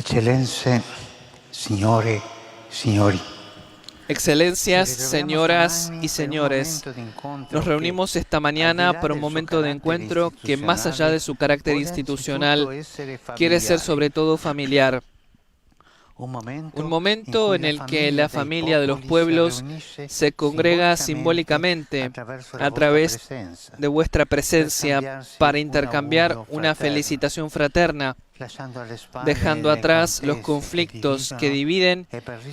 Eccellenze, signore, signori. Excelencias, señoras y señores, nos reunimos esta mañana para un momento de encuentro que, más allá de su carácter institucional, quiere ser sobre todo familiar. Un momento en el que la familia de los pueblos se congrega simbólicamente a través de vuestra presencia para intercambiar una felicitación fraterna, dejando atrás los conflictos que dividen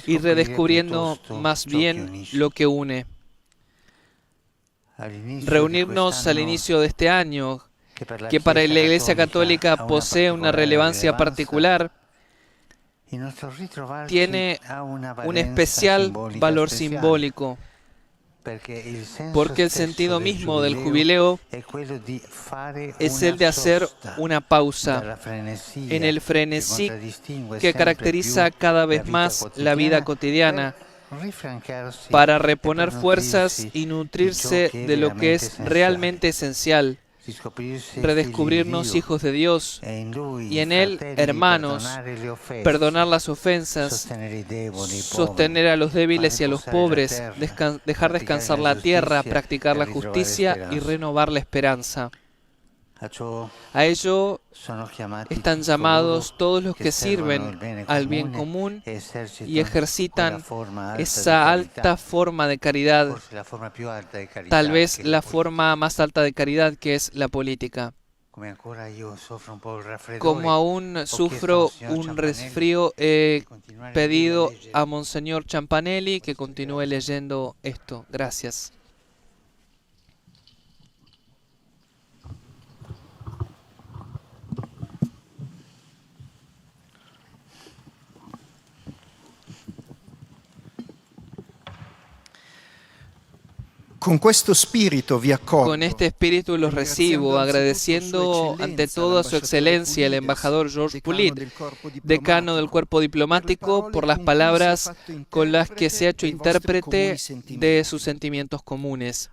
y redescubriendo más bien lo que une. Reunirnos al inicio de este año, que para la Iglesia Católica posee una relevancia particular, tiene un especial valor simbólico, porque el sentido mismo del jubileo es el de hacer una pausa en el frenesí que caracteriza cada vez más la vida cotidiana, para reponer fuerzas y nutrirse de lo que es realmente esencial, redescubrirnos hijos de Dios y en Él hermanos, perdonar las ofensas, sostener a los débiles y a los pobres, dejar descansar la tierra, practicar la justicia y renovar la esperanza. A ello están llamados todos los que sirven al bien común y ejercitan esa alta forma de caridad, tal vez la forma más alta de caridad, que es la política. Como aún sufro un resfrío, he pedido a Monseñor Champanelli que continúe leyendo esto. Gracias. Con este espíritu los recibo, agradeciendo ante todo a su excelencia el embajador Georges Poulit, decano del cuerpo diplomático, por las palabras con las que se ha hecho intérprete de sus sentimientos comunes.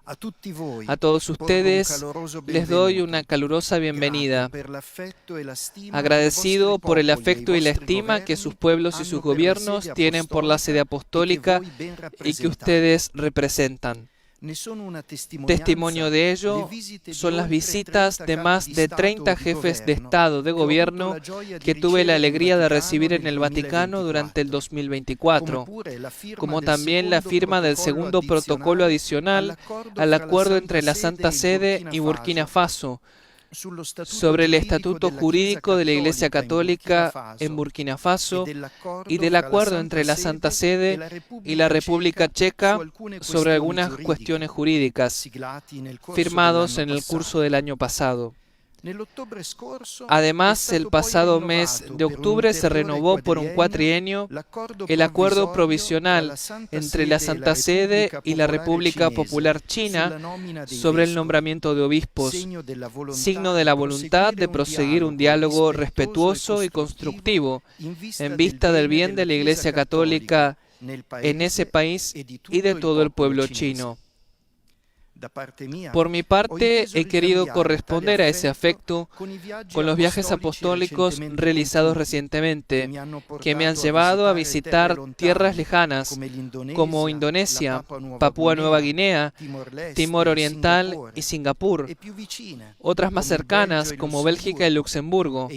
A todos ustedes les doy una calurosa bienvenida, agradecido por el afecto y la estima que sus pueblos y sus gobiernos tienen por la sede apostólica y que ustedes representan. Testimonio de ello son las visitas de más de 30 jefes de Estado de Gobierno que tuve la alegría de recibir en el Vaticano durante el 2024, como también la firma del segundo protocolo adicional al acuerdo entre la Santa Sede y Burkina Faso sobre el estatuto jurídico de la Iglesia Católica en Burkina Faso y del acuerdo entre la Santa Sede y la República Checa sobre algunas cuestiones jurídicas, firmados en el curso del año pasado. Además, el pasado mes de octubre se renovó por un cuatrienio el acuerdo provisional entre la Santa Sede y la República Popular China sobre el nombramiento de obispos, signo de la voluntad de proseguir un diálogo respetuoso y constructivo en vista del bien de la Iglesia Católica en ese país y de todo el pueblo chino. Por mi parte, he querido corresponder a ese afecto con los viajes apostólicos realizados recientemente, que me han llevado a visitar tierras lejanas como Indonesia, Papúa Nueva Guinea, Timor Oriental y Singapur, otras más cercanas como Bélgica y Luxemburgo,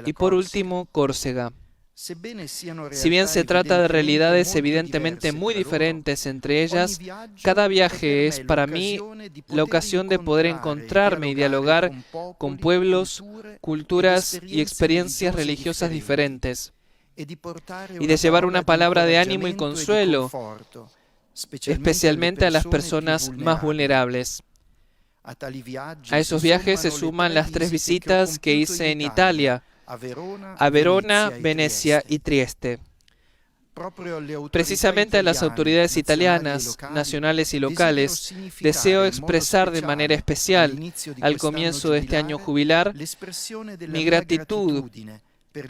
y por último, Córcega. Si bien se trata de realidades evidentemente muy diferentes entre ellas, cada viaje es para mí la ocasión de poder encontrarme y dialogar con pueblos, culturas y experiencias religiosas diferentes, y de llevar una palabra de ánimo y consuelo, especialmente a las personas más vulnerables. A esos viajes se suman las 3 visitas que hice en Italia, a Verona, Venecia y Trieste. Precisamente a las autoridades italianas, nacionales y locales, deseo expresar de manera especial, al comienzo de este año jubilar, mi gratitud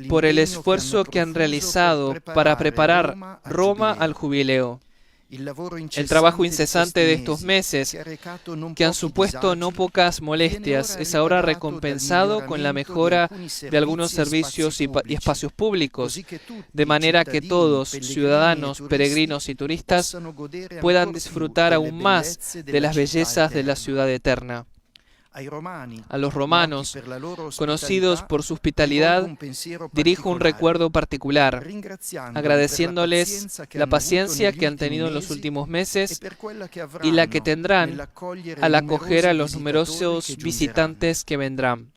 por el esfuerzo que han realizado para preparar Roma al jubileo. El trabajo incesante de estos meses, que han supuesto no pocas molestias, es ahora recompensado con la mejora de algunos servicios y espacios públicos, de manera que todos, ciudadanos, peregrinos y turistas, puedan disfrutar aún más de las bellezas de la ciudad eterna. A los romanos, conocidos por su hospitalidad, dirijo un recuerdo particular, agradeciéndoles la paciencia que han tenido en los últimos meses y la que tendrán al acoger a los numerosos visitantes que vendrán.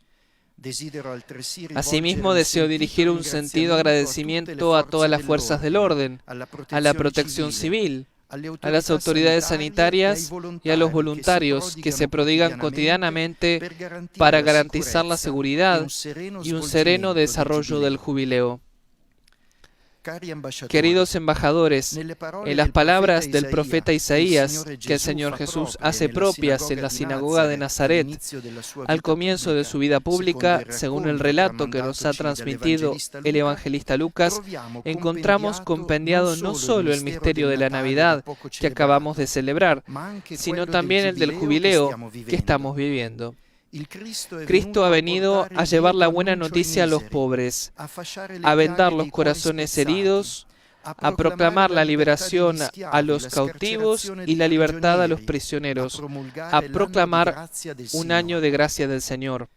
Asimismo, deseo dirigir un sentido agradecimiento a todas las fuerzas del orden, a la protección civil, a las autoridades sanitarias y a los voluntarios que se prodigan cotidianamente para garantizar la seguridad y un sereno desarrollo del jubileo. Queridos embajadores, en las palabras del profeta Isaías, que el Señor Jesús hace propias en la sinagoga de Nazaret, al comienzo de su vida pública, según el relato que nos ha transmitido el evangelista Lucas, encontramos compendiado no solo el misterio de la Navidad que acabamos de celebrar, sino también el del jubileo que estamos viviendo. Cristo ha venido a llevar la buena noticia a los pobres, a vendar los corazones heridos, a proclamar la liberación a los cautivos y la libertad a los prisioneros, a proclamar un año de gracia del Señor.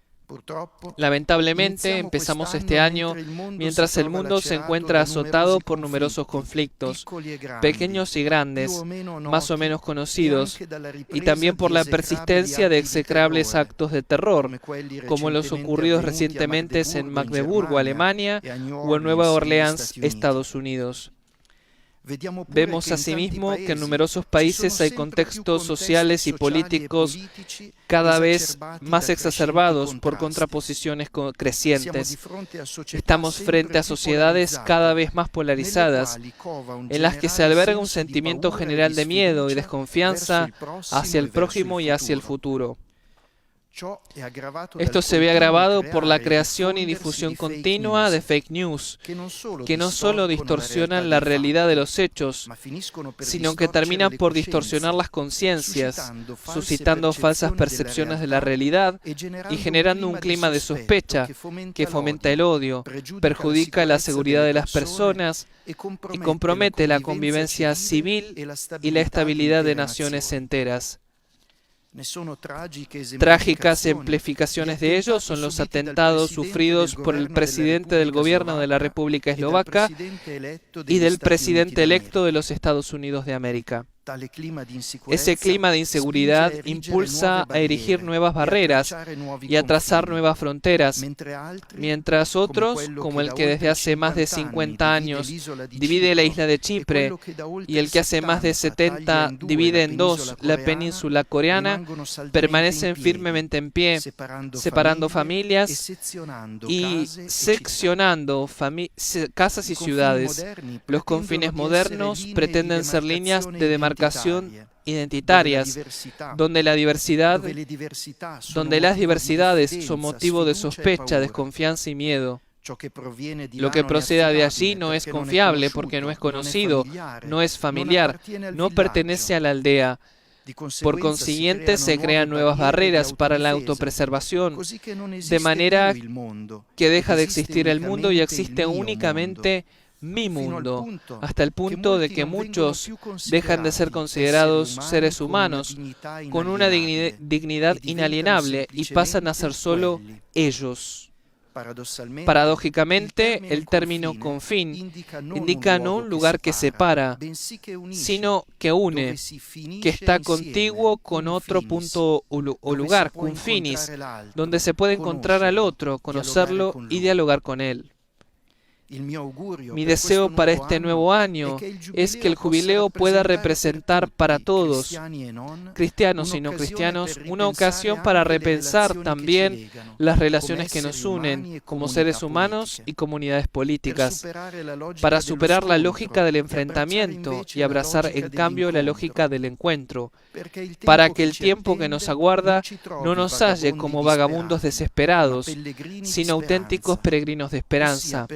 Lamentablemente, empezamos este año mientras el mundo se encuentra azotado por numerosos conflictos, pequeños y grandes, más o menos conocidos, y también por la persistencia de execrables actos de terror, como los ocurridos recientemente en Magdeburgo, Alemania, o en Nueva Orleans, Estados Unidos. Vemos asimismo que en numerosos países hay contextos sociales y políticos cada vez más exacerbados por contraposiciones crecientes. Estamos frente a sociedades cada vez más polarizadas, en las que se alberga un sentimiento general de miedo y desconfianza hacia el prójimo y hacia el futuro. Esto se ve agravado por la creación y difusión continua de fake news, que no solo distorsionan la realidad de los hechos, sino que terminan por distorsionar las conciencias, suscitando falsas percepciones de la realidad y generando un clima de sospecha que fomenta el odio, perjudica la seguridad de las personas y compromete la convivencia civil y la estabilidad de naciones enteras. Trágicas ejemplificaciones de ello son los atentados sufridos por el presidente del gobierno de la República Eslovaca y del presidente electo de los Estados Unidos de América. Ese clima de inseguridad impulsa a erigir nuevas barreras y a trazar nuevas fronteras, mientras otros, como el que desde hace más de 50 años divide la isla de Chipre y el que hace más de 70 divide en dos la península coreana, permanecen firmemente en pie, separando familias y seccionando casas y ciudades. Los confines modernos pretenden ser líneas de demarcación identitarias, donde las diversidades son motivo de sospecha, desconfianza y miedo. Lo que proceda de allí no es confiable porque no es conocido, no es familiar, no pertenece a la aldea. Por consiguiente, se crean nuevas barreras para la autopreservación, de manera que deja de existir el mundo y existe únicamente mi mundo, hasta el punto de que muchos dejan de ser considerados seres humanos con una dignidad inalienable y pasan a ser solo ellos. Paradójicamente, el término confín indica no un lugar que separa, sino que une, que está contiguo con otro punto o lugar, confinis, donde se puede encontrar al otro, conocerlo y dialogar con él. Mi deseo para este nuevo año es que el jubileo pueda representar para todos, cristianos y no cristianos, una ocasión para repensar también las relaciones que nos unen como seres humanos y comunidades políticas, para superar la lógica del enfrentamiento y abrazar en cambio la lógica del encuentro, para que el tiempo que nos aguarda no nos halle como vagabundos desesperados, sino auténticos peregrinos de esperanza,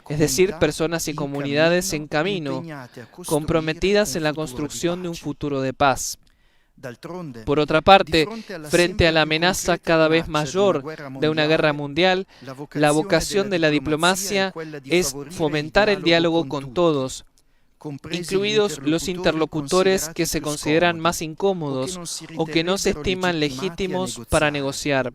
es decir, personas y comunidades en camino, comprometidas en la construcción de un futuro de paz. Por otra parte, frente a la amenaza cada vez mayor de una guerra mundial, la vocación de la diplomacia es fomentar el diálogo con todos, incluidos los interlocutores que se consideran más incómodos o que no se estiman legítimos para negociar.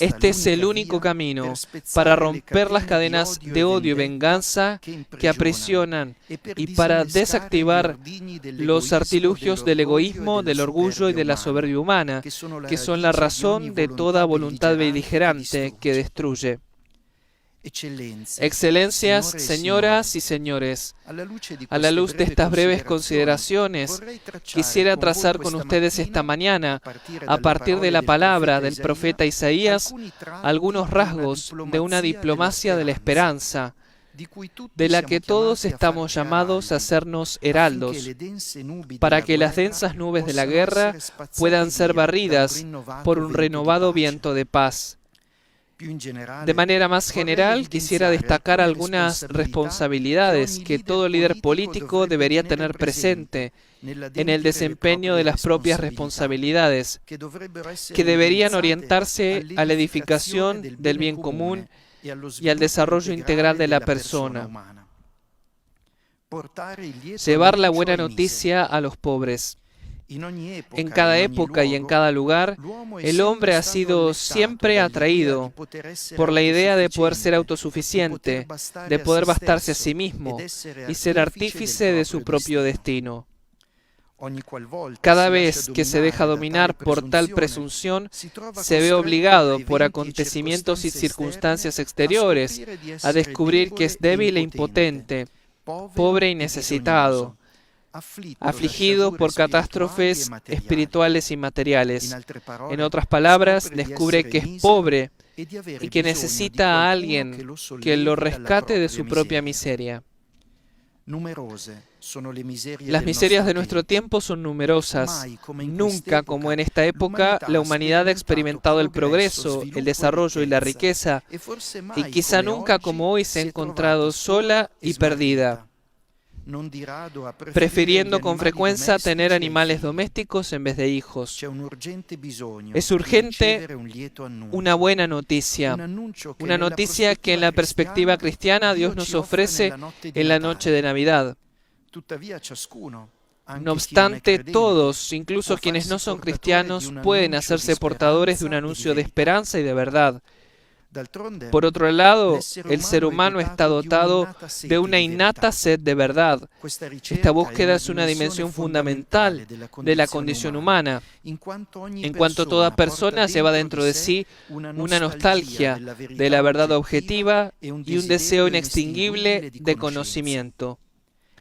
Este es el único camino para romper las cadenas de odio y venganza que aprisionan y para desactivar los artilugios del egoísmo, del orgullo y de la soberbia humana, que son la razón de toda voluntad beligerante que destruye. Excelencias, señoras y señores, a la luz de estas breves consideraciones, quisiera trazar con ustedes esta mañana, a partir de la palabra del profeta Isaías, algunos rasgos de una diplomacia de la esperanza, de la que todos estamos llamados a hacernos heraldos, para que las densas nubes de la guerra puedan ser barridas por un renovado viento de paz. De manera más general, quisiera destacar algunas responsabilidades que todo líder político debería tener presente en el desempeño de las propias responsabilidades, que deberían orientarse a la edificación del bien común y al desarrollo integral de la persona. Llevar la buena noticia a los pobres. En cada época y en cada lugar, el hombre ha sido siempre atraído por la idea de poder ser autosuficiente, de poder bastarse a sí mismo y ser artífice de su propio destino. Cada vez que se deja dominar por tal presunción, se ve obligado por acontecimientos y circunstancias exteriores a descubrir que es débil e impotente, pobre y necesitado, afligido por catástrofes espirituales y materiales. En otras palabras, descubre que es pobre y que necesita a alguien que lo rescate de su propia miseria. Las miserias de nuestro tiempo son numerosas. Nunca, como en esta época, la humanidad ha experimentado el progreso, el desarrollo y la riqueza, y quizá nunca como hoy se ha encontrado sola y perdida, prefiriendo con frecuencia tener animales domésticos en vez de hijos. Es urgente una buena noticia, una noticia que en la perspectiva cristiana Dios nos ofrece en la noche de Navidad. No obstante, todos, incluso quienes no son cristianos, pueden hacerse portadores de un anuncio de esperanza y de verdad. Por otro lado, el ser humano está dotado de una innata sed de verdad. Esta búsqueda es una dimensión fundamental de la condición humana, en cuanto toda persona lleva dentro de sí una nostalgia de la verdad objetiva y un deseo inextinguible de conocimiento.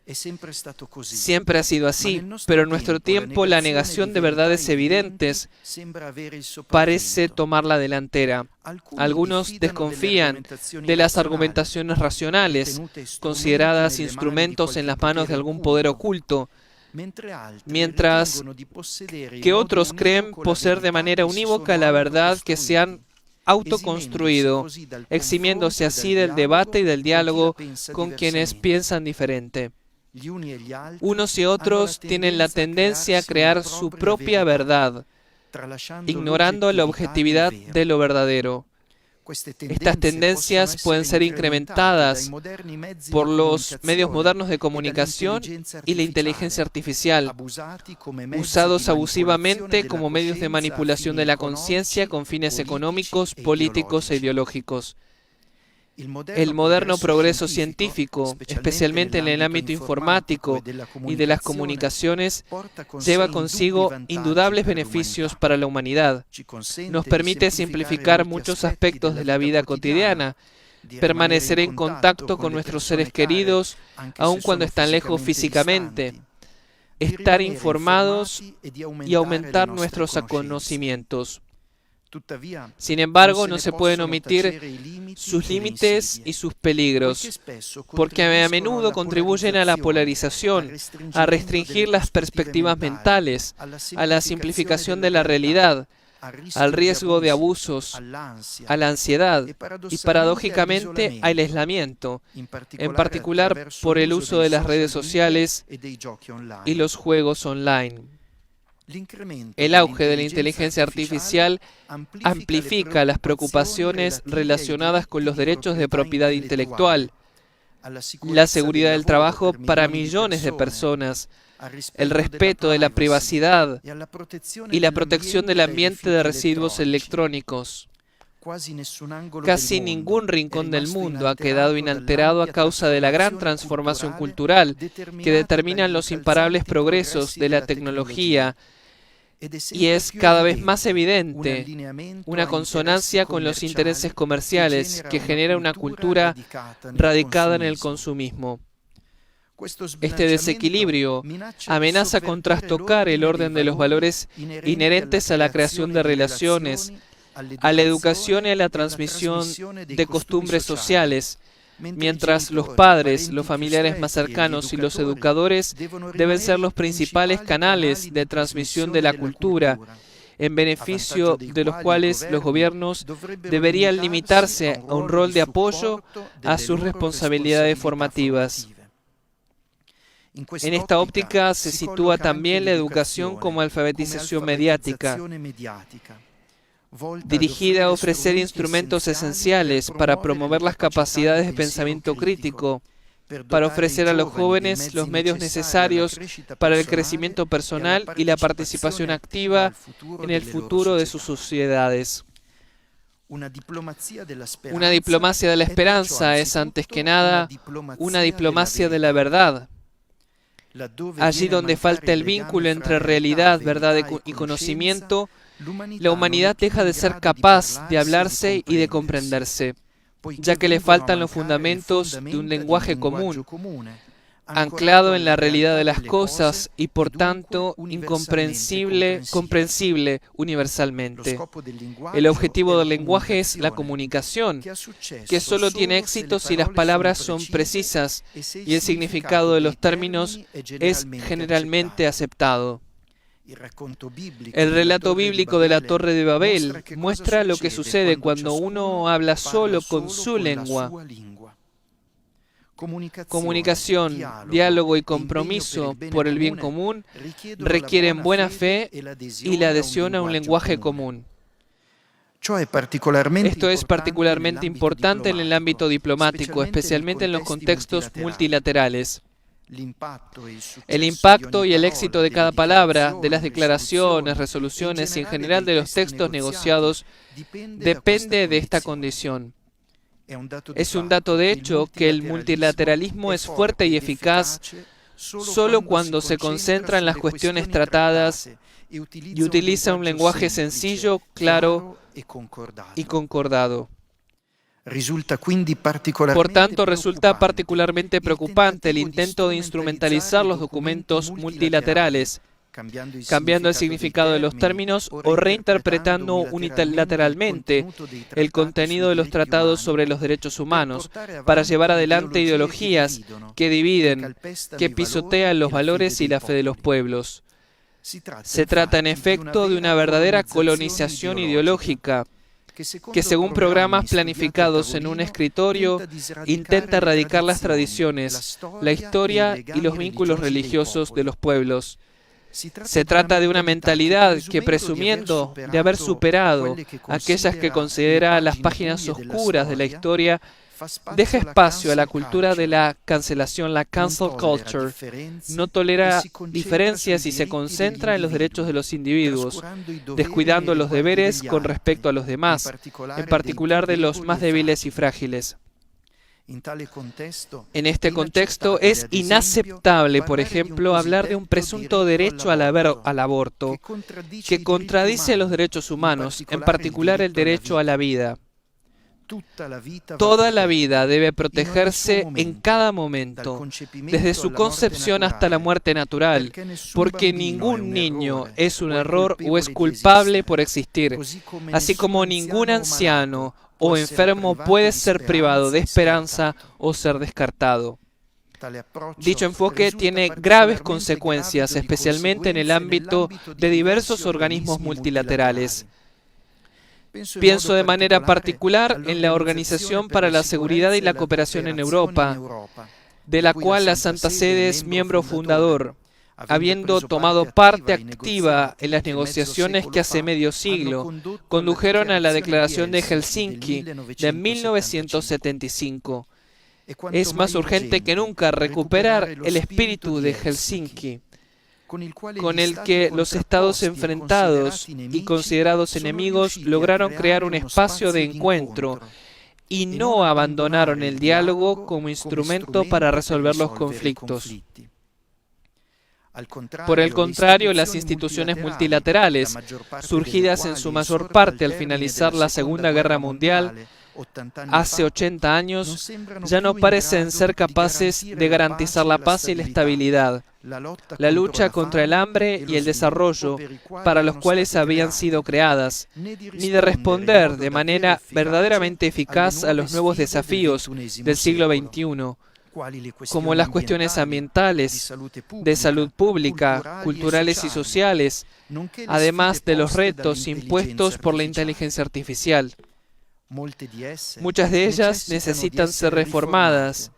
Siempre ha sido así, pero en nuestro tiempo la negación de verdades evidentes parece tomar la delantera. Algunos desconfían de las argumentaciones racionales, consideradas instrumentos en las manos de algún poder oculto, mientras que otros creen poseer de manera unívoca la verdad que se han autoconstruido, eximiéndose así del debate y del diálogo con quienes piensan diferente. Unos y otros tienen la tendencia a crear su propia verdad, ignorando la objetividad de lo verdadero. Estas tendencias pueden ser incrementadas por los medios modernos de comunicación y la inteligencia artificial, usados abusivamente como medios de manipulación de la conciencia con fines económicos, políticos e ideológicos. El moderno progreso científico, especialmente en el ámbito informático y de las comunicaciones, lleva consigo indudables beneficios para la humanidad. Nos permite simplificar muchos aspectos de la vida cotidiana, permanecer en contacto con nuestros seres queridos, aun cuando están lejos físicamente, estar informados y aumentar nuestros conocimientos. Sin embargo, no se pueden omitir sus límites y sus peligros, porque a menudo contribuyen a la polarización, a restringir las perspectivas mentales, a la simplificación de la realidad, al riesgo de abusos, a la ansiedad y paradójicamente al aislamiento, en particular por el uso de las redes sociales y los juegos online. El auge de la inteligencia artificial amplifica las preocupaciones relacionadas con los derechos de propiedad intelectual, la seguridad del trabajo para millones de personas, el respeto de la privacidad y la protección del ambiente de residuos electrónicos. Casi ningún rincón del mundo ha quedado inalterado a causa de la gran transformación cultural que determinan los imparables progresos de la tecnología, y es cada vez más evidente una consonancia con los intereses comerciales que genera una cultura radicada en el consumismo. Este desequilibrio amenaza con trastocar el orden de los valores inherentes a la creación de relaciones, a la educación y a la transmisión de costumbres sociales, mientras los padres, los familiares más cercanos y los educadores deben ser los principales canales de transmisión de la cultura, en beneficio de los cuales los gobiernos deberían limitarse a un rol de apoyo a sus responsabilidades formativas. En esta óptica se sitúa también la educación como alfabetización mediática, dirigida a ofrecer instrumentos esenciales para promover las capacidades de pensamiento crítico, para ofrecer a los jóvenes los medios necesarios para el crecimiento personal y la participación activa en el futuro de sus sociedades. Una diplomacia de la esperanza es, antes que nada, una diplomacia de la verdad. Allí donde falta el vínculo entre realidad, verdad y conocimiento, la humanidad deja de ser capaz de hablarse y de comprenderse, ya que le faltan los fundamentos de un lenguaje común, anclado en la realidad de las cosas y por tanto comprensible universalmente. El objetivo del lenguaje es la comunicación, que solo tiene éxito si las palabras son precisas y el significado de los términos es generalmente aceptado. El relato bíblico de la Torre de Babel muestra lo que sucede cuando uno habla solo con su lengua. Comunicación, diálogo y compromiso por el bien común requieren buena fe y la adhesión a un lenguaje común. Esto es particularmente importante en el ámbito diplomático, especialmente en los contextos multilaterales. El impacto y el éxito de cada palabra, de las declaraciones, resoluciones y en general de los textos negociados depende de esta condición. Es un dato de hecho que el multilateralismo es fuerte y eficaz solo cuando se concentra en las cuestiones tratadas y utiliza un lenguaje sencillo, claro y concordado. Por tanto, resulta particularmente preocupante el intento de instrumentalizar los documentos multilaterales, cambiando el significado de los términos o reinterpretando unilateralmente el contenido de los tratados sobre los derechos humanos para llevar adelante ideologías que dividen, que pisotean los valores y la fe de los pueblos. Se trata, en efecto, de una verdadera colonización ideológica que, según programas planificados en un escritorio, intenta erradicar las tradiciones, la historia y los vínculos religiosos de los pueblos. Se trata de una mentalidad que, presumiendo de haber superado aquellas que considera las páginas oscuras de la historia, deja espacio a la cultura de la cancelación, la cancel culture, no tolera diferencias y se concentra en los derechos de los individuos, descuidando los deberes con respecto a los demás, en particular de los más débiles y frágiles. En este contexto es inaceptable, por ejemplo, hablar de un presunto derecho al aborto que contradice los derechos humanos, en particular el derecho a la vida. Toda la vida debe protegerse en cada momento, desde su concepción hasta la muerte natural, porque ningún niño es un error o es culpable por existir, así como ningún anciano o enfermo puede ser privado de esperanza o ser descartado. Dicho enfoque tiene graves consecuencias, especialmente en el ámbito de diversos organismos multilaterales. Pienso de manera particular en la Organización para la Seguridad y la Cooperación en Europa, de la cual la Santa Sede es miembro fundador, habiendo tomado parte activa en las negociaciones que hace medio siglo condujeron a la Declaración de Helsinki de 1975. Es más urgente que nunca recuperar el espíritu de Helsinki, con el que los estados enfrentados y considerados enemigos lograron crear un espacio de encuentro y no abandonaron el diálogo como instrumento para resolver los conflictos. Por el contrario, las instituciones multilaterales, surgidas en su mayor parte al finalizar la Segunda Guerra Mundial, hace 80 años, ya no parecen ser capaces de garantizar la paz y la estabilidad, la lucha contra el hambre y el desarrollo para los cuales habían sido creadas, ni de responder de manera verdaderamente eficaz a los nuevos desafíos del siglo XXI, como las cuestiones ambientales, de salud pública, culturales y sociales, además de los retos impuestos por la inteligencia artificial. Muchas de ellas necesitan ser reformadas,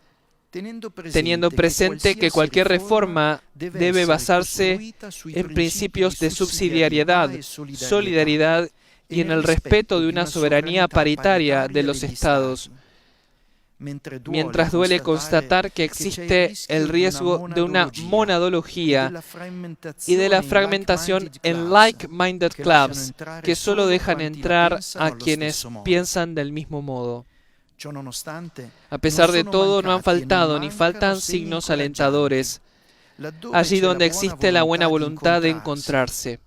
teniendo presente que cualquier reforma debe basarse en principios de subsidiariedad, solidaridad y en el respeto de una soberanía paritaria de los Estados. Mientras duele constatar que existe el riesgo de una monadología y de la fragmentación en like-minded clubs que solo dejan entrar a quienes piensan del mismo modo. A pesar de todo, no han faltado ni faltan signos alentadores, allí donde existe la buena voluntad de encontrarse.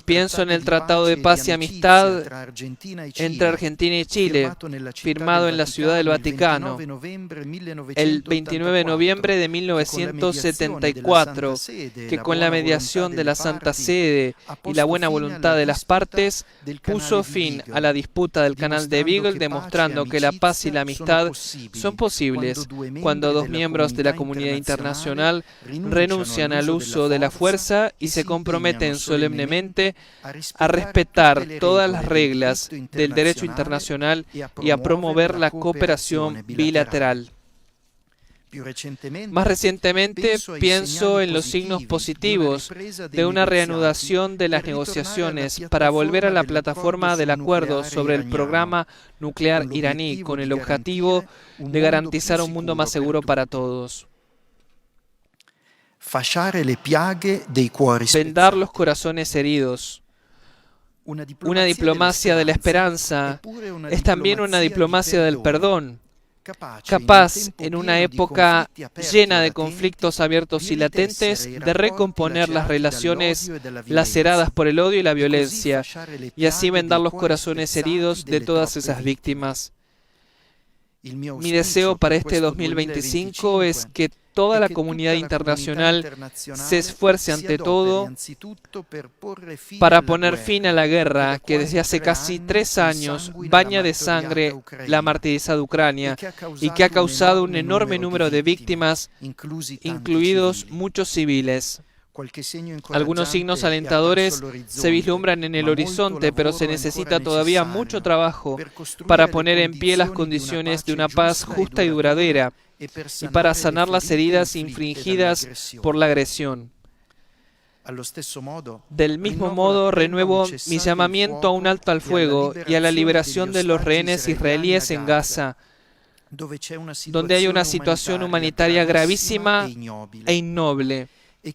Pienso en el Tratado de Paz y Amistad entre Argentina y Chile, firmado en la Ciudad del Vaticano el 29 de noviembre de 1974, que con la mediación de la Santa Sede y la buena voluntad de las partes, puso fin a la disputa del Canal de Beagle, demostrando que la paz y la amistad son posibles cuando dos miembros de la comunidad internacional renuncian al uso de la fuerza y se comprometen solemnemente a respetar todas las reglas del derecho internacional y a promover la cooperación bilateral. Más recientemente, pienso en los signos positivos de una reanudación de las negociaciones para volver a la plataforma del acuerdo sobre el programa nuclear iraní con el objetivo de garantizar un mundo más seguro para todos. Vendar los corazones heridos. Una diplomacia de la esperanza es también una diplomacia del perdón, capaz, en una época llena de conflictos abiertos y latentes, de recomponer las relaciones laceradas por el odio y la violencia, y así vendar los corazones heridos de todas esas víctimas. Mi deseo para este 2025 es que toda la comunidad internacional se esfuerce ante todo para poner fin a la guerra que desde hace casi 3 años baña de sangre la martirizada Ucrania y que ha causado un enorme número de víctimas, incluidos muchos civiles. Algunos signos alentadores se vislumbran en el horizonte, pero se necesita todavía mucho trabajo para poner en pie las condiciones de una paz justa y duradera y para sanar las heridas infligidas por la agresión. Del mismo modo, renuevo mi llamamiento a un alto al fuego y a la liberación de los rehenes israelíes en Gaza, donde hay una situación humanitaria gravísima e innoble.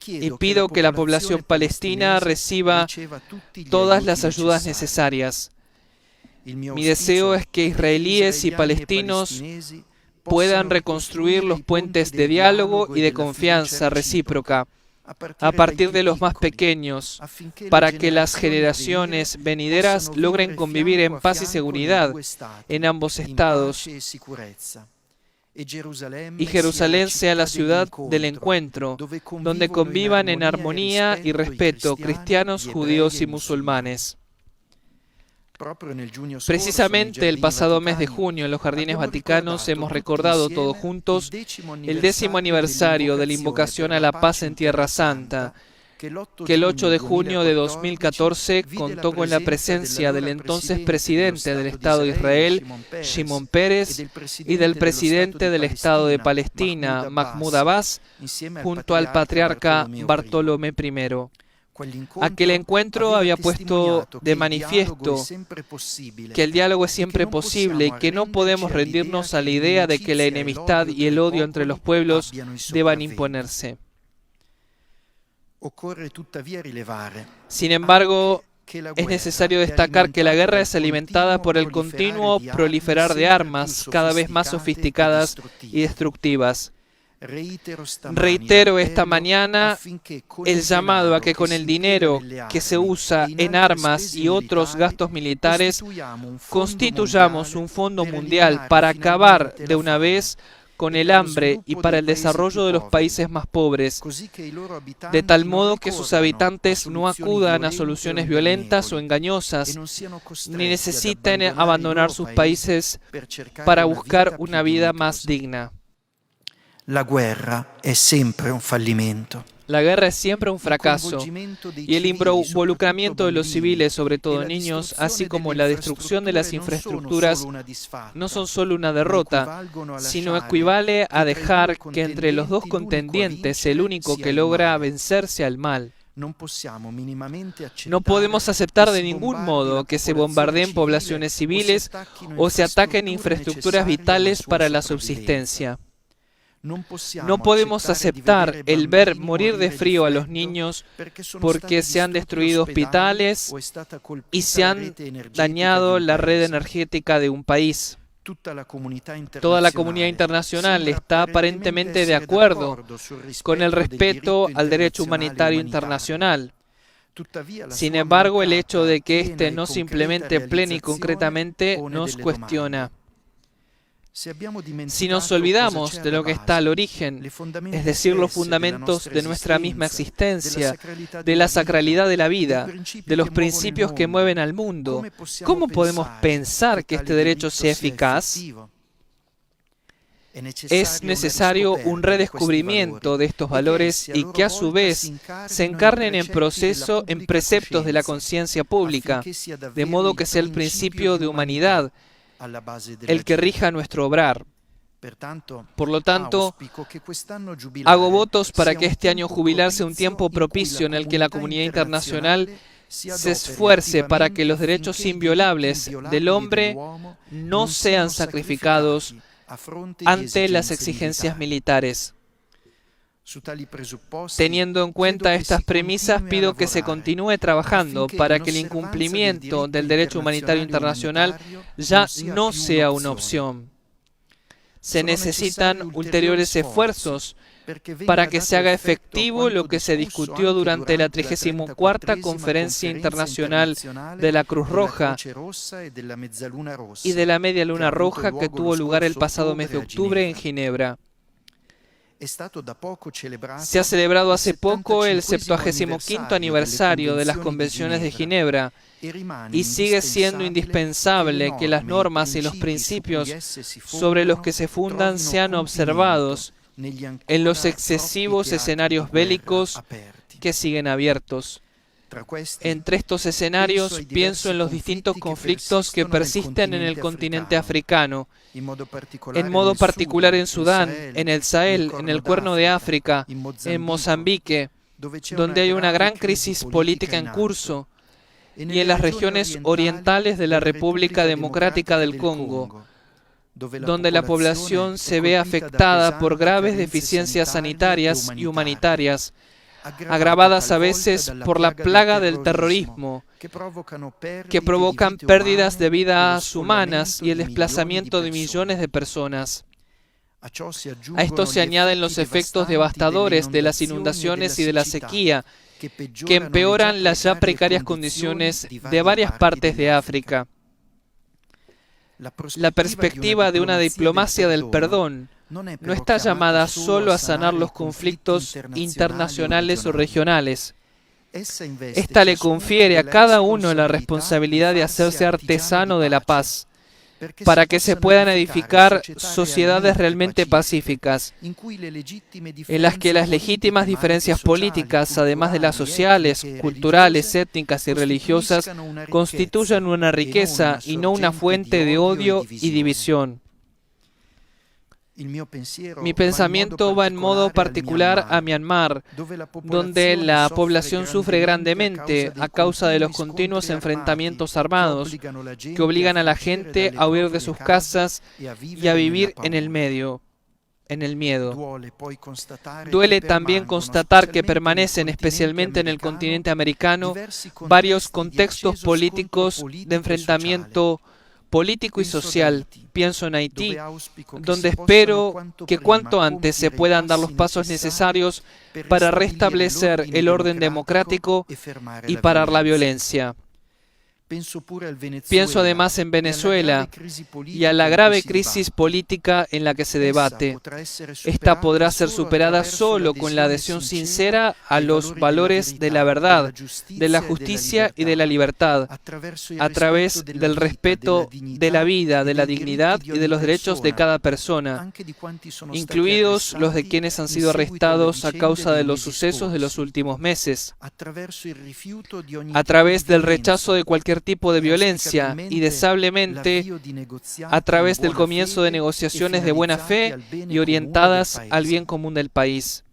Y pido que la población palestina reciba todas las ayudas necesarias. Mi deseo es que israelíes y palestinos puedan reconstruir los puentes de diálogo y de confianza recíproca a partir de los más pequeños, para que las generaciones venideras logren convivir en paz y seguridad en ambos estados, y Jerusalén sea la ciudad del encuentro, donde convivan en armonía y respeto cristianos, judíos y musulmanes. Precisamente el pasado mes de junio, en los Jardines Vaticanos, hemos recordado todos juntos el 10º aniversario de la invocación a la paz en Tierra Santa, que el 8 de junio de 2014 contó con la presencia del entonces presidente del Estado de Israel, Shimon Peres, y del presidente del Estado de Palestina, Mahmoud Abbas, junto al patriarca Bartolomé I. Aquel encuentro había puesto de manifiesto que el diálogo es siempre posible y que no podemos rendirnos a la idea de que la enemistad y el odio entre los pueblos deban imponerse. Sin embargo, es necesario destacar que la guerra es alimentada por el continuo proliferar de armas cada vez más sofisticadas y destructivas. Reitero esta mañana el llamado a que con el dinero que se usa en armas y otros gastos militares constituyamos un fondo mundial para acabar de una vez con el hambre y para el desarrollo de los países más pobres, de tal modo que sus habitantes no acudan a soluciones violentas o engañosas, ni necesiten abandonar sus países para buscar una vida más digna. La guerra es siempre un fallimento. La guerra es siempre un fracaso, y el involucramiento de los civiles, sobre todo niños, así como la destrucción de las infraestructuras, no son solo una derrota, sino equivale a dejar que entre los dos contendientes el único que logra vencerse al mal. No podemos aceptar de ningún modo que se bombardeen poblaciones civiles o se ataquen infraestructuras vitales para la subsistencia. No podemos aceptar el ver morir de frío a los niños porque se han destruido hospitales y se han dañado la red energética de un país. Toda la comunidad internacional está aparentemente de acuerdo con el respeto al derecho humanitario internacional. Sin embargo, el hecho de que éste no se implemente plena y concretamente nos cuestiona. Si nos olvidamos de lo que está al origen, es decir, los fundamentos de nuestra misma existencia, de la sacralidad de la vida, de los principios que mueven al mundo, ¿cómo podemos pensar que este derecho sea eficaz? Es necesario un redescubrimiento de estos valores y que a su vez se encarnen en preceptos de la conciencia pública, de modo que sea el principio de humanidad el que rija nuestro obrar. Por lo tanto, hago votos para que este año jubilar sea un tiempo propicio en el que la comunidad internacional se esfuerce para que los derechos inviolables del hombre no sean sacrificados ante las exigencias militares. Teniendo en cuenta estas premisas, pido que se continúe trabajando para que el incumplimiento del derecho humanitario internacional ya no sea una opción. Se necesitan ulteriores esfuerzos para que se haga efectivo lo que se discutió durante la 34ª Conferencia Internacional de la Cruz Roja y de la Media Luna Roja que tuvo lugar el pasado mes de octubre en Ginebra. Se ha celebrado hace poco el 75º aniversario de las Convenciones de Ginebra y sigue siendo indispensable que las normas y los principios sobre los que se fundan sean observados en los excesivos escenarios bélicos que siguen abiertos. Entre estos escenarios pienso en los distintos conflictos que persisten en el continente africano, en modo particular en Sudán, en el Sahel, en el Cuerno de África, en Mozambique, donde hay una gran crisis política en curso, y en las regiones orientales de la República Democrática del Congo, donde la población se ve afectada por graves deficiencias sanitarias y humanitarias, agravadas a veces por la plaga del terrorismo, que provocan pérdidas de vidas humanas y el desplazamiento de millones de personas. A esto se añaden los efectos devastadores de las inundaciones y de la sequía, que empeoran las ya precarias condiciones de varias partes de África. La perspectiva de una diplomacia del perdón no está llamada solo a sanar los conflictos internacionales o regionales. Esta le confiere a cada uno la responsabilidad de hacerse artesano de la paz, para que se puedan edificar sociedades realmente pacíficas, en las que las legítimas diferencias políticas, además de las sociales, culturales, étnicas y religiosas, constituyan una riqueza y no una fuente de odio y división. Mi pensamiento va en modo particular a Myanmar, donde la población sufre grandemente a causa de los continuos enfrentamientos armados que obligan a la gente a huir de sus casas y a vivir en el miedo. Duele también constatar que permanecen, especialmente en el continente americano, varios contextos políticos de enfrentamiento político y social. Pienso en Haití, donde espero que cuanto antes se puedan dar los pasos necesarios para restablecer el orden democrático y parar la violencia. Pienso además en Venezuela y a la grave crisis política en la que se debate. Esta podrá ser superada solo con la adhesión sincera a los valores de la verdad, de la justicia y de la libertad, a través del respeto de la vida, de la dignidad y de los derechos de cada persona, incluidos los de quienes han sido arrestados a causa de los sucesos de los últimos meses, a través del rechazo de cualquier tipo de violencia y deseablemente a través del comienzo de negociaciones de buena fe y orientadas al bien común del país.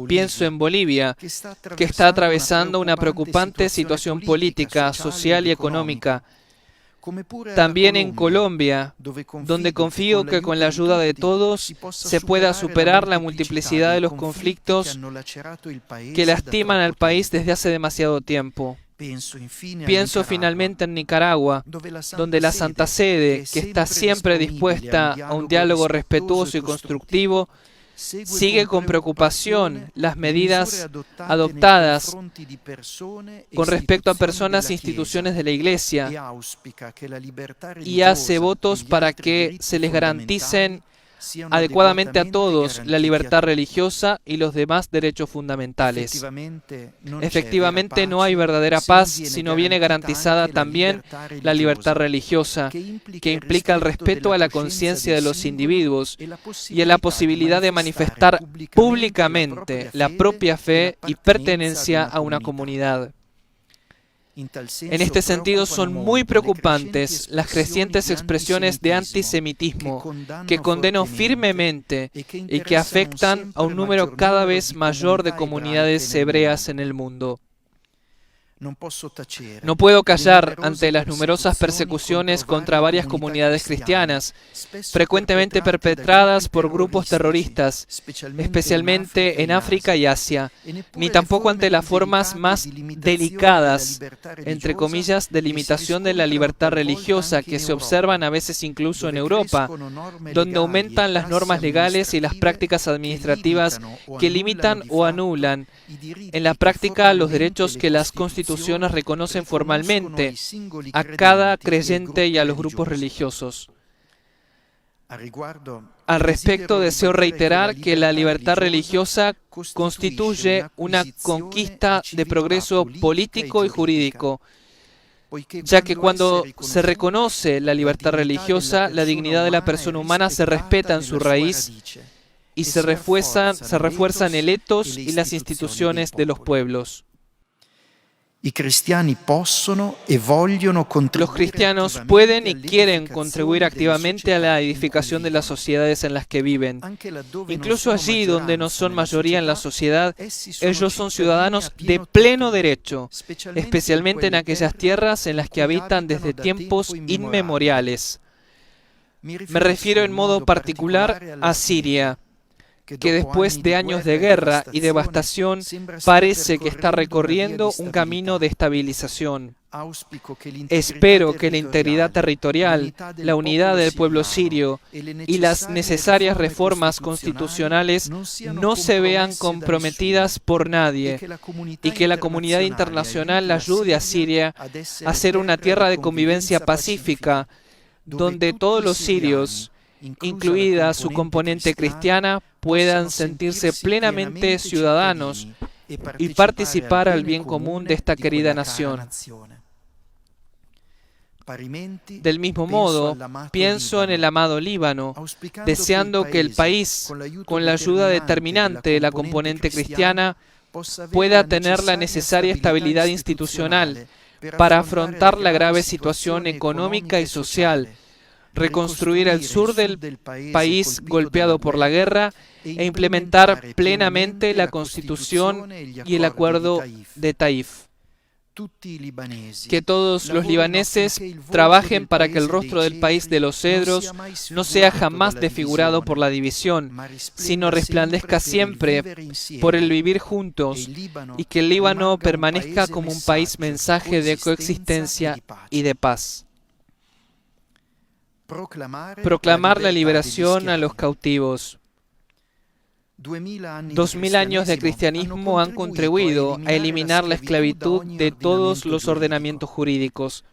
Pienso en Bolivia, que está atravesando una preocupante situación política, social y económica. También en Colombia, donde confío que con la ayuda de todos se pueda superar la multiplicidad de los conflictos que lastiman al país desde hace demasiado tiempo. Pienso finalmente en Nicaragua, donde la Santa Sede, que está siempre dispuesta a un diálogo respetuoso y constructivo, sigue con preocupación las medidas adoptadas con respecto a personas e instituciones de la Iglesia y hace votos para que se les garanticen adecuadamente a todos la libertad religiosa y los demás derechos fundamentales. Efectivamente, no hay verdadera paz si no viene garantizada también la libertad religiosa, que implica el respeto a la conciencia de los individuos y a la posibilidad de manifestar públicamente la propia fe y pertenencia a una comunidad. En este sentido, son muy preocupantes las crecientes expresiones de antisemitismo que condeno firmemente y que afectan a un número cada vez mayor de comunidades hebreas en el mundo. No puedo callar ante las numerosas persecuciones contra varias comunidades cristianas, frecuentemente perpetradas por grupos terroristas, especialmente en África y Asia, ni tampoco ante las formas más delicadas, entre comillas, de limitación de la libertad religiosa que se observan a veces incluso en Europa, donde aumentan las normas legales y las prácticas administrativas que limitan o anulan en la práctica los derechos que las constituciones reconocen formalmente a cada creyente y a los grupos religiosos. Al respecto, deseo reiterar que la libertad religiosa constituye una conquista de progreso político y jurídico, ya que cuando se reconoce la libertad religiosa, la dignidad de la persona humana se respeta en su raíz y se refuerzan el etos y las instituciones de los pueblos. Los cristianos pueden y quieren contribuir activamente a la edificación de las sociedades en las que viven. Incluso allí donde no son mayoría en la sociedad, ellos son ciudadanos de pleno derecho, especialmente en aquellas tierras en las que habitan desde tiempos inmemoriales. Me refiero en modo particular a Siria, que después de años de guerra y devastación parece que está recorriendo un camino de estabilización. Espero que la integridad territorial, la unidad del pueblo sirio y las necesarias reformas constitucionales no se vean comprometidas por nadie y que la comunidad internacional ayude a Siria a ser una tierra de convivencia pacífica, donde todos los sirios, incluida su componente cristiana, puedan sentirse plenamente ciudadanos y participar al bien común de esta querida nación. Del mismo modo, pienso en el amado Líbano, deseando que el país, con la ayuda determinante de la componente cristiana, pueda tener la necesaria estabilidad institucional para afrontar la grave situación económica y social, reconstruir el sur del país golpeado por la guerra e implementar plenamente la Constitución y el Acuerdo de Taif. Que todos los libaneses trabajen para que el rostro del país de los cedros no sea jamás desfigurado por la división, sino resplandezca siempre por el vivir juntos, y que el Líbano permanezca como un país mensaje de coexistencia y de paz. Proclamar la liberación a los cautivos. 2000 años de cristianismo han contribuido a eliminar la esclavitud de todos los ordenamientos jurídicos.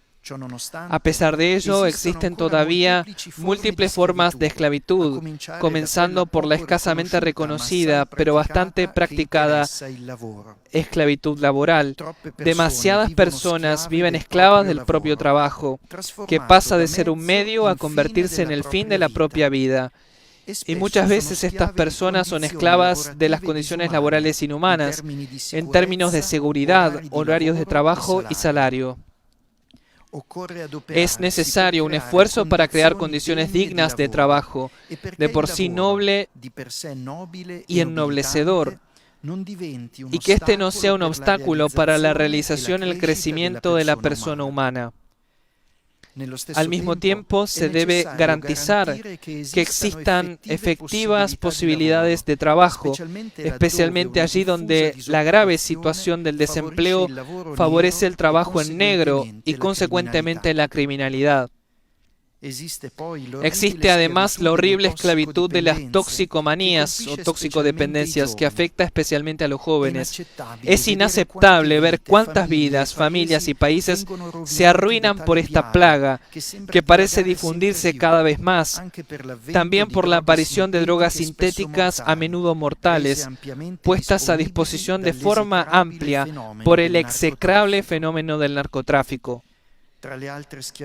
A pesar de ello, existen todavía múltiples formas de esclavitud, comenzando por la escasamente reconocida, pero bastante practicada, esclavitud laboral. Demasiadas personas viven esclavas del propio trabajo, que pasa de ser un medio a convertirse en el fin de la propia vida. Y muchas veces estas personas son esclavas de las condiciones laborales inhumanas, en términos de seguridad, horarios de trabajo y salario. Es necesario un esfuerzo para crear condiciones dignas de trabajo, de por sí noble y ennoblecedor, y que este no sea un obstáculo para la realización y el crecimiento de la persona humana. Al mismo tiempo, se debe garantizar que existan efectivas posibilidades de trabajo, especialmente allí donde la grave situación del desempleo favorece el trabajo en negro y, consecuentemente, la criminalidad. Existe además la horrible esclavitud de las toxicomanías o toxicodependencias que afecta especialmente a los jóvenes. Es inaceptable ver cuántas vidas, familias y países se arruinan por esta plaga que parece difundirse cada vez más, también por la aparición de drogas sintéticas a menudo mortales, puestas a disposición de forma amplia por el execrable fenómeno del narcotráfico.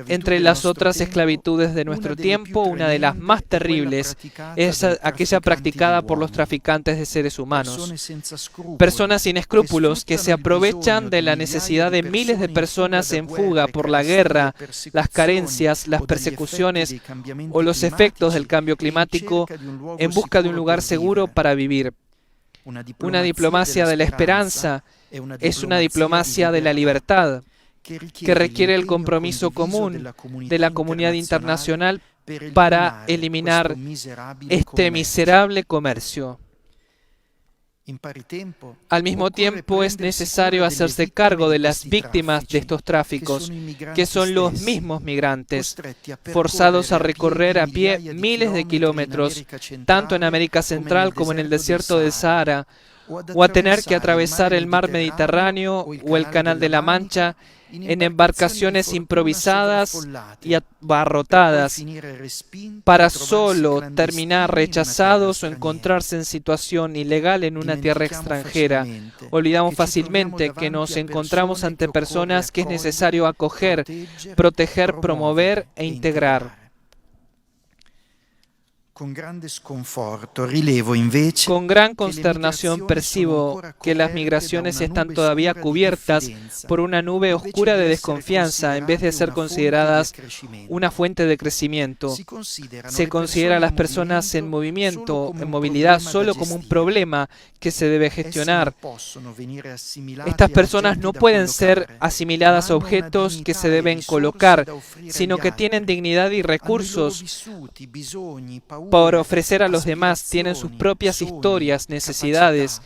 Entre las otras esclavitudes de nuestro tiempo, una de las más terribles es aquella practicada por los traficantes de seres humanos. Personas sin escrúpulos que se aprovechan de la necesidad de miles de personas en fuga por la guerra, las carencias, las persecuciones o los efectos del cambio climático en busca de un lugar seguro para vivir. Una diplomacia de la esperanza es una diplomacia de la libertad, que requiere el compromiso común de la comunidad internacional para eliminar este miserable comercio. Al mismo tiempo, es necesario hacerse cargo de las víctimas de estos tráficos, que son los mismos migrantes, forzados a recorrer a pie miles de kilómetros, tanto en América Central como en el desierto del Sahara, o a tener que atravesar el mar Mediterráneo o el Canal de la Mancha en embarcaciones improvisadas y abarrotadas, para solo terminar rechazados o encontrarse en situación ilegal en una tierra extranjera. Olvidamos fácilmente que nos encontramos ante personas que es necesario acoger, proteger, promover e integrar. Con gran consternación percibo que las migraciones están todavía cubiertas por una nube oscura de desconfianza en vez de ser consideradas una fuente de crecimiento. Se considera a las personas en movimiento, en movilidad, solo como un problema que se debe gestionar. Estas personas no pueden ser asimiladas a objetos que se deben colocar, sino que tienen dignidad y recursos por ofrecer a los demás, tienen sus propias historias, necesidades,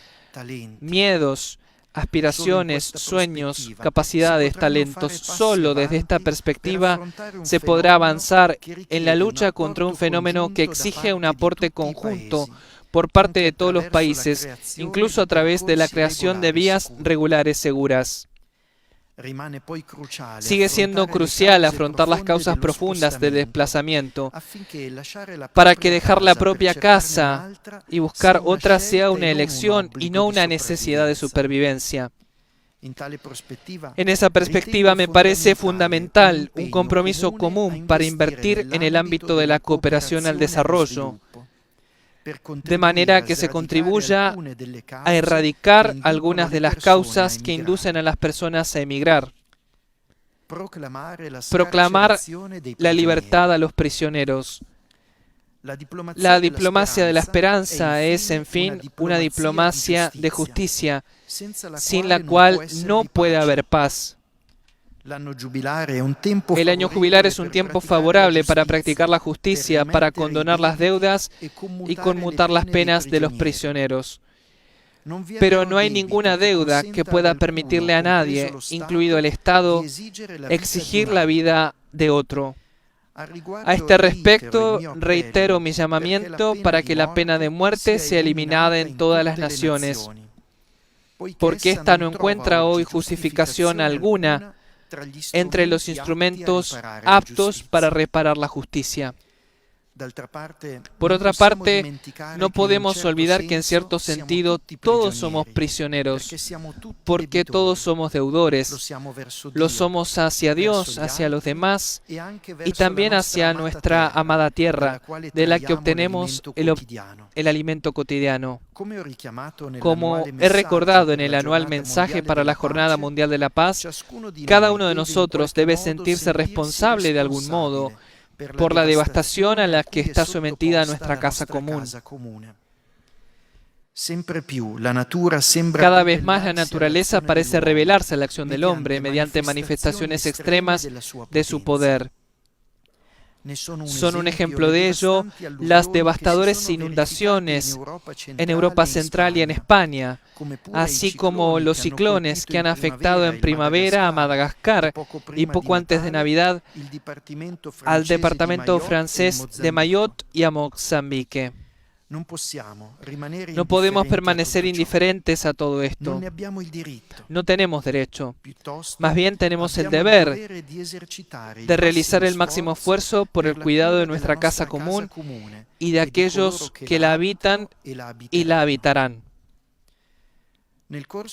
miedos, aspiraciones, sueños, capacidades, talentos. Solo desde esta perspectiva se podrá avanzar en la lucha contra un fenómeno que exige un aporte conjunto por parte de todos los países, incluso a través de la creación de vías regulares seguras. Sigue siendo crucial afrontar las causas profundas del desplazamiento para que dejar la propia casa y buscar otra sea una elección y no una necesidad de supervivencia. En esa perspectiva me parece fundamental un compromiso común para invertir en el ámbito de la cooperación al desarrollo, de manera que se contribuya a erradicar algunas de las causas que inducen a las personas a emigrar. Proclamar la libertad a los prisioneros. La diplomacia de la esperanza es, en fin, una diplomacia de justicia, sin la cual no puede haber paz. El año jubilar es un tiempo favorable para practicar la justicia, para condonar las deudas y conmutar las penas de los prisioneros. Pero no hay ninguna deuda que pueda permitirle a nadie, incluido el Estado, exigir la vida de otro. A este respecto, reitero mi llamamiento para que la pena de muerte sea eliminada en todas las naciones, porque ésta no encuentra hoy justificación alguna entre los instrumentos aptos para reparar la justicia. Por otra parte, no podemos olvidar que en cierto sentido todos somos prisioneros, porque todos somos deudores. Lo somos hacia Dios, hacia los demás y también hacia nuestra amada tierra, de la que obtenemos el alimento cotidiano. Como he recordado en el anual mensaje para la Jornada Mundial de la Paz, cada uno de nosotros debe sentirse responsable de algún modo por la devastación a la que está sometida nuestra casa común. Cada vez más la naturaleza parece rebelarse a la acción del hombre mediante manifestaciones extremas de su poder. Son un ejemplo de ello las devastadoras inundaciones en Europa Central y en España, así como los ciclones que han afectado en primavera a Madagascar y poco antes de Navidad al departamento francés de Mayotte y a Mozambique. No podemos permanecer indiferentes a todo esto. No tenemos derecho. Más bien tenemos el deber de realizar el máximo esfuerzo por el cuidado de nuestra casa común y de aquellos que la habitan y la habitarán.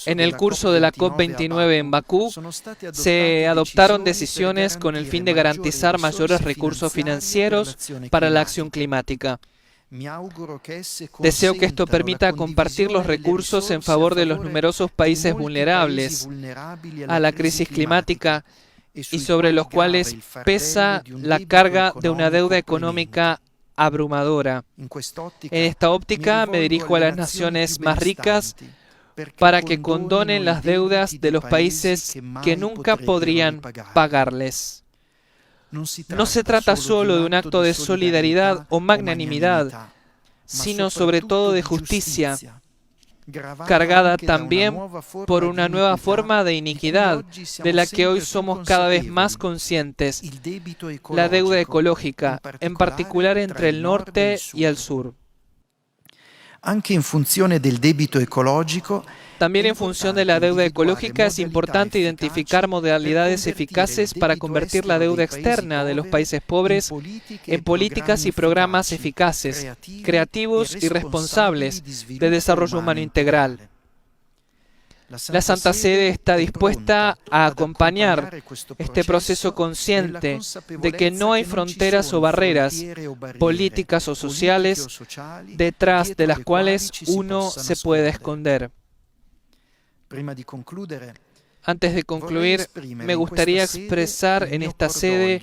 En el curso de la COP29 en Bakú, se adoptaron decisiones con el fin de garantizar mayores recursos financieros para la acción climática. Deseo que esto permita compartir los recursos en favor de los numerosos países vulnerables a la crisis climática y sobre los cuales pesa la carga de una deuda económica abrumadora. En esta óptica me dirijo a las naciones más ricas para que condonen las deudas de los países que nunca podrían pagarles. No se trata solo de un acto de solidaridad o magnanimidad, sino sobre todo de justicia, cargada también por una nueva forma de iniquidad, de la que hoy somos cada vez más conscientes, la deuda ecológica, en particular entre el norte y el sur. También en función de la deuda ecológica es importante identificar modalidades eficaces para convertir la deuda externa de los países pobres en políticas y programas eficaces, creativos y responsables de desarrollo humano integral. La Santa Sede está dispuesta a acompañar este proceso consciente de que no hay fronteras o barreras políticas o sociales detrás de las cuales uno se puede esconder. Antes de concluir, me gustaría expresar en esta sede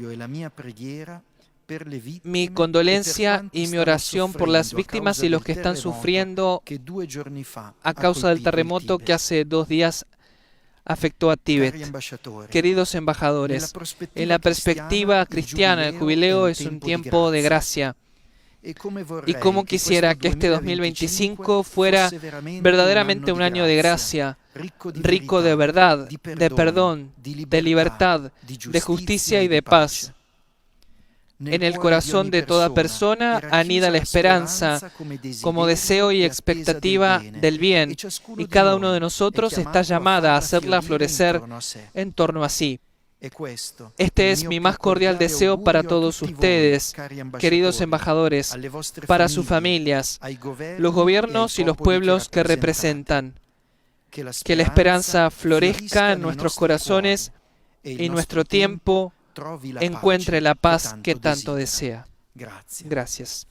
mi condolencia y mi oración por las víctimas y los que están sufriendo a causa del terremoto que hace 2 días afectó a Tíbet. Queridos embajadores, en la perspectiva cristiana, el jubileo es un tiempo de gracia. Y como quisiera que este 2025 fuera verdaderamente un año de gracia, rico de verdad, de perdón, de libertad, de justicia y de paz. En el corazón de toda persona anida la esperanza como deseo y expectativa del bien, y cada uno de nosotros está llamada a hacerla florecer en torno a sí. Este es mi más cordial deseo para todos ustedes, queridos embajadores, para sus familias, los gobiernos y los pueblos que representan. que la esperanza florezca en nuestros corazones y nuestro tiempo encuentre la paz que tanto desea. Gracias.